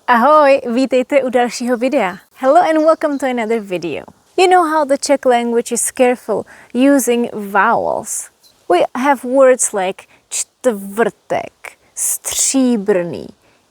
Ahoj, vítejte u dalšího videa. Hello and welcome to another video. You know how the Czech language is careful using vowels. We have words like čtvrtek, stříbrný,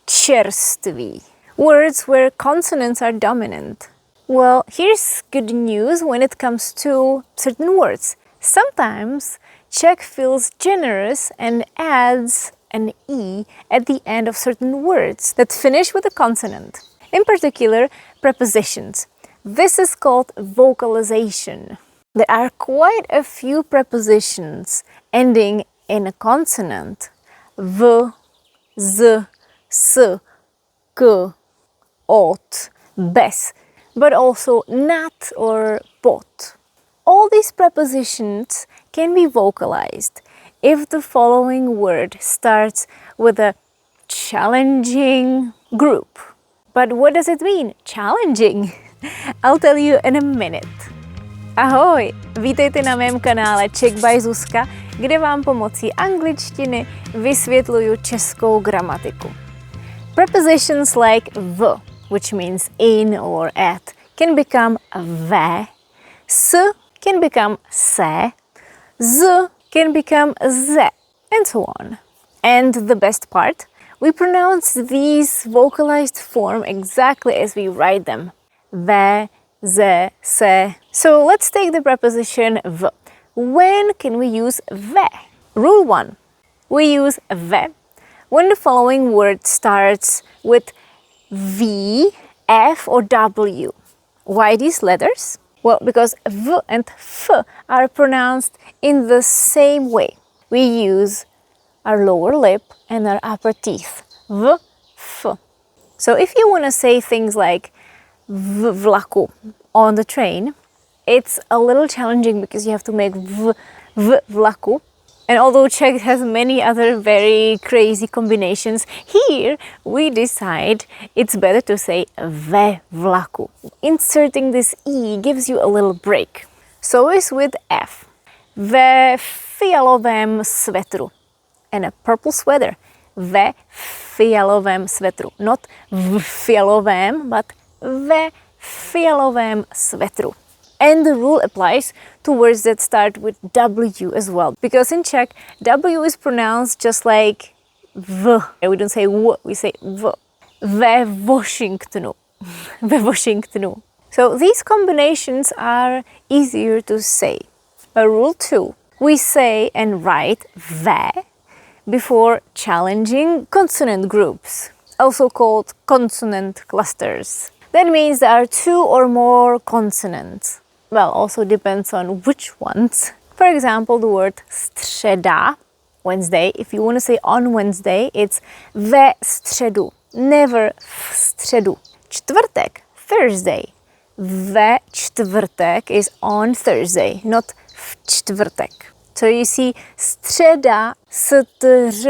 čerstvý. Words where consonants are dominant. Well, here's good news when it comes to certain words. Sometimes Czech feels generous and adds an E at the end of certain words that finish with a consonant. In particular, prepositions. This is called vocalization. There are quite a few prepositions ending in a consonant. V, z, s, k, ot, bez, but also nat or pot. All these prepositions can be vocalized if the following word starts with a challenging group. But what does it mean, challenging? I'll tell you in a minute. Ahoj, vítejte na mém kanále Czech by Zuzka, kde vám pomocí angličtiny vysvětluju českou gramatiku. Prepositions like v, which means in or at, can become ve, s can become se, z can become ze, and so on. And the best part, we pronounce these vocalized form exactly as we write them. Ve, ze, se. So let's take the preposition v. When can we use ve? Rule 1. We use ve when the following word starts with V, F or W. Why these letters? Well, because V and F are pronounced in the same way. We use our lower lip and our upper teeth. V, F. So if you want to say things like vlaku on the train, it's a little challenging because you have to make v vlaku. And although Czech has many other very crazy combinations, here we decide it's better to say ve vlaku. Inserting this E gives you a little break. So is with F. Ve fialovém svetru. And a purple sweater. Ve fialovém svetru. Not v fialovém, but ve fialovém svetru. And the rule applies to words that start with W as well. Because in Czech, W is pronounced just like V. We don't say W, we say V. Ve Washingtonu. Ve Washingtonu. So these combinations are easier to say. Rule 2. We say and write ve before challenging consonant groups, also called consonant clusters. That means there are 2 or more consonants. Well, also depends on which ones. For example, the word středa, Wednesday. If you want to say on Wednesday, it's ve středu, never v středu. Čtvrtek, Thursday. Ve čtvrtek is on Thursday, not v čtvrtek. So you see, středa, stř,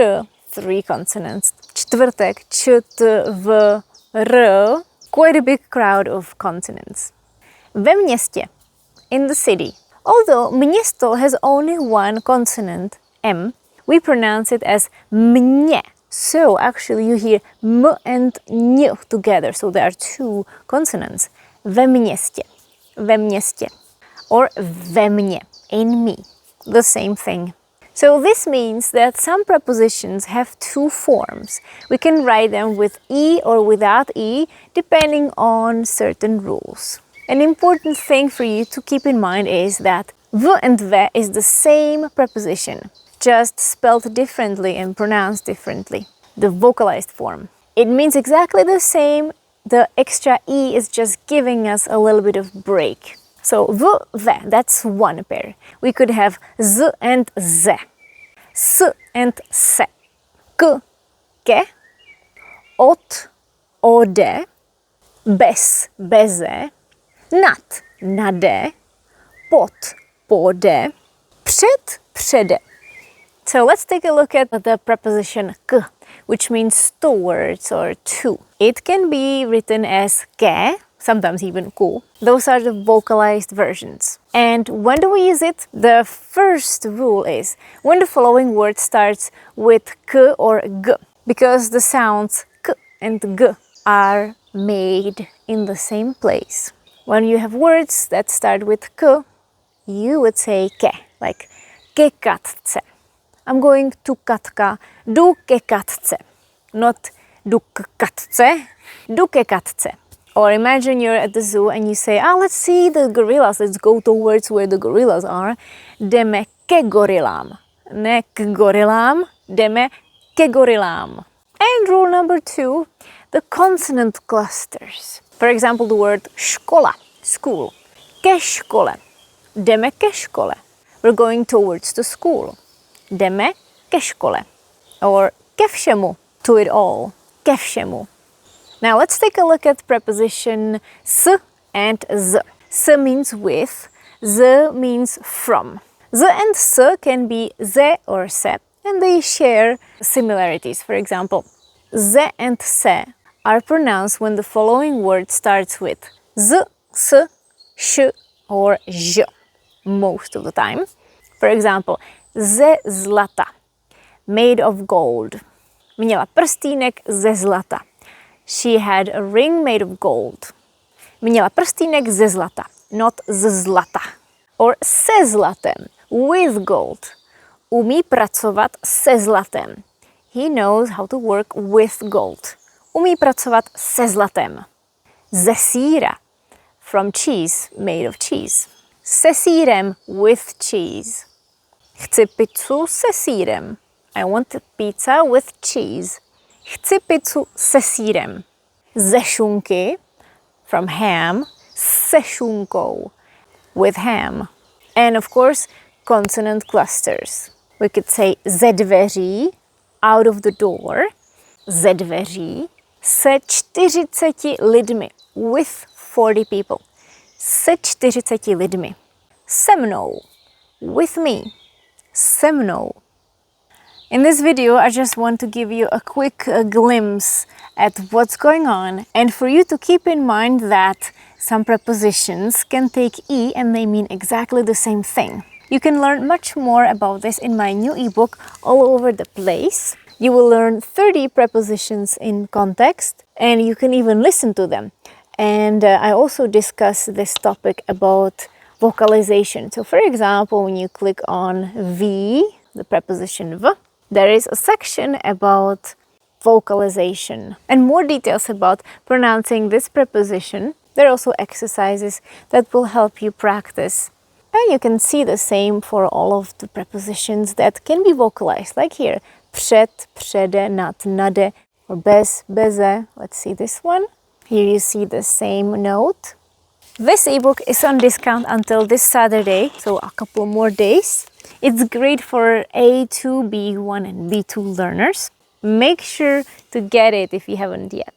3 consonants. Čtvrtek, čtv, r, quite a big crowd of consonants. Ve městě, in the city. Although město has only one consonant, M, we pronounce it as mě. So actually you hear m and ň together, so there are 2 consonants. Ve městě, ve městě. Or ve mně, in me, the same thing. So this means that some prepositions have 2 forms. We can write them with E or without E, depending on certain rules. An important thing for you to keep in mind is that v and ve is the same preposition, just spelled differently and pronounced differently. The vocalized form. It means exactly the same, the extra E is just giving us a little bit of break. So v, ve, that's one pair. We could have z and ze, s and se, k, ke, ot, ode, bez, beze, nad, nade, pod, pode, před, přede. So let's take a look at the preposition k, which means towards or to. It can be written as ke, sometimes even ku. Those are the vocalized versions. And when do we use it? The first rule is when the following word starts with k or g, because the sounds k and g are made in the same place. When you have words that start with k, you would say ke, like ke katce. I'm going to Katka, jdu ke katce. Not jdu k katce, jdu ke katce. Or imagine you're at the zoo and you say, let's see the gorillas, let's go towards where the gorillas are. Jdeme ke gorilám. Ne k gorilám, jdeme ke gorilám. And rule number 2, the consonant clusters. For example, the word škola, school. Ke škole. Jdeme ke škole. We're going towards the school. Jdeme ke škole. Or ke všemu, to it all. Ke všemu. Now let's take a look at preposition s and z. S means with, z means from. Z and s can be ze or se, and they share similarities. For example, ze and se are pronounced when the following word starts with z, s, sh, or ž, most of the time. For example, ze zlata, made of gold. Měla prstínek ze zlata. She had a ring made of gold. Měla prstínek ze zlata, not z zlata. Or se zlatem, with gold. Umí pracovat se zlatem. He knows how to work with gold. Umí pracovat se zlatem. Ze síra, from cheese, made of cheese. Se sírem, with cheese. Chci pizzu se sírem. I want a pizza with cheese. Chci pizzu se sírem. Ze šunky, from ham, se šunkou, with ham. And of course, consonant clusters. We could say ze dveří, out of the door, ze dveří, se 40 lidmi, with 40 people. Se 40 lidmi. Se mnou, with me. Se mnou. In this video, I just want to give you a quick glimpse at what's going on, and for you to keep in mind that some prepositions can take E and they mean exactly the same thing. You can learn much more about this in my new ebook, All Over the Place. You will learn 30 prepositions in context, and you can even listen to them. And I also discuss this topic about vocalization. So for example, when you click on V, the preposition V, there is a section about vocalization and more details about pronouncing this preposition. There are also exercises that will help you practice. And you can see the same for all of the prepositions that can be vocalized, like here. Před, přede, nad, nade, or bez, beze. Let's see this one. Here you see the same note. This ebook is on discount until this Saturday, so a couple more days. It's great for A2, B1 and B2 learners. Make sure to get it if you haven't yet.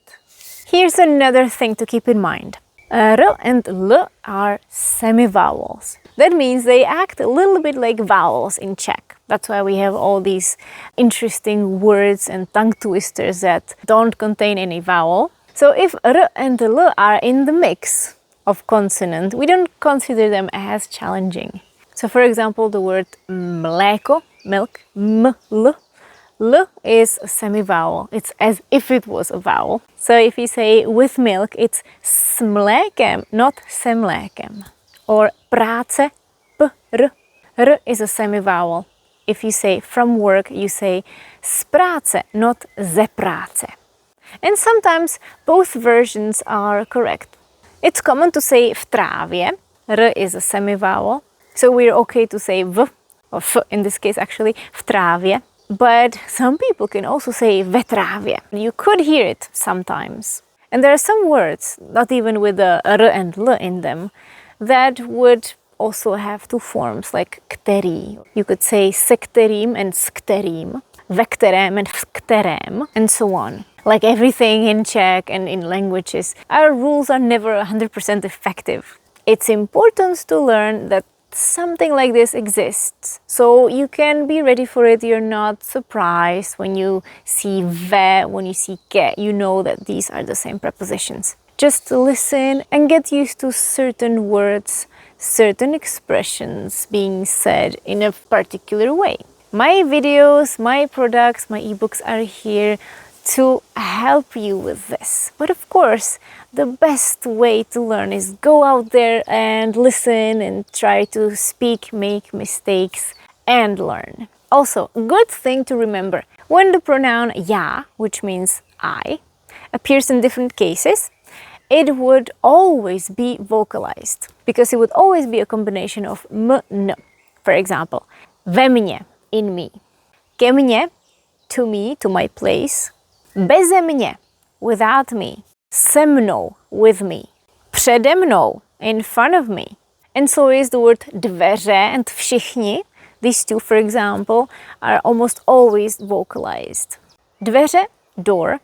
Here's another thing to keep in mind. R and L are semivowels. That means they act a little bit like vowels in Czech. That's why we have all these interesting words and tongue twisters that don't contain any vowel. So if R and L are in the mix of consonant, we don't consider them as challenging. So for example, the word mléko, milk, m-l, l is a semivowel. It's as if it was a vowel. So if you say with milk, it's s mlékem, not se mlékem. Or práce, p-r, r is a semivowel. If you say from work, you say z práce, not ze práce. And sometimes both versions are correct. It's common to say v trávě, r is a semivowel. So we're okay to say v, or f in this case actually, v trávě. But some people can also say ve trávě. You could hear it sometimes. And there are some words, not even with the r and l in them, that would also have two forms, like který. You could say se kterým and s kterým, ve kterém and v kterém, and so on. Like everything in Czech and in languages, our rules are never 100% effective. It's important to learn that something like this exists, so you can be ready for it. You're not surprised when you see ve, when you see ke. You know that these are the same prepositions. Just listen and get used to certain words, certain expressions being said in a particular way. My videos, my products, my ebooks are here to help you with this. But of course, the best way to learn is go out there and listen and try to speak, make mistakes and learn. Also, good thing to remember, when the pronoun já, which means I, appears in different cases, it would always be vocalized because it would always be a combination of m, n. For example, ve mně, in me, ke mně, to me, to my place, beze mě, without me, se mnou, with me, přede mnou, in front of me. And so is the word dveře and všichni. These two, for example, are almost always vocalized. Dveře, door,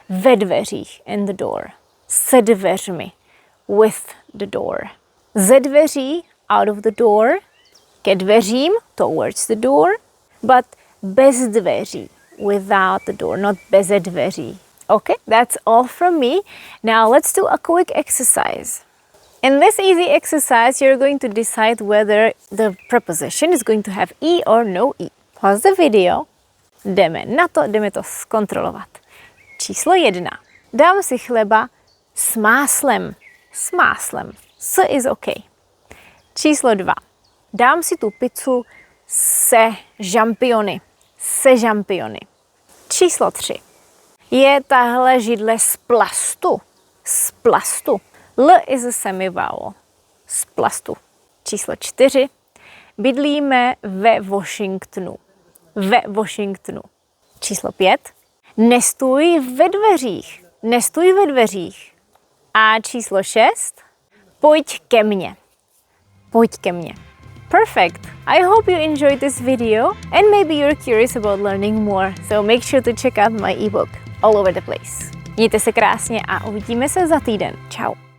ve dveřích, in the door. Se dveřmi, with the door. Ze dveří, out of the door. Ke dveřím, towards the door. But bez dveří, without the door, not beze dveří. Okay, that's all from me. Now let's do a quick exercise. In this easy exercise, you're going to decide whether the preposition is going to have E or no E. Pause the video. Jdeme na to, jdeme to zkontrolovat. Číslo 1. Dám si chleba s máslem. S máslem. S is okay. Číslo 2. Dám si tu pizzu se žampiony. Se žampiony. Číslo 3. Je tahle židle z plastu. Z plastu. L is a semivowel. Z plastu. Číslo 4. Bydlíme ve Washingtonu. Ve Washingtonu. Číslo 5. Nestůj ve dveřích. Nestůj ve dveřích. A číslo 6. Pojď ke mně. Pojď ke mně. Perfect! I hope you enjoyed this video and maybe you're curious about learning more, so make sure to check out my ebook All Over the Place. Mějte se krásně a uvidíme se za týden. Ciao.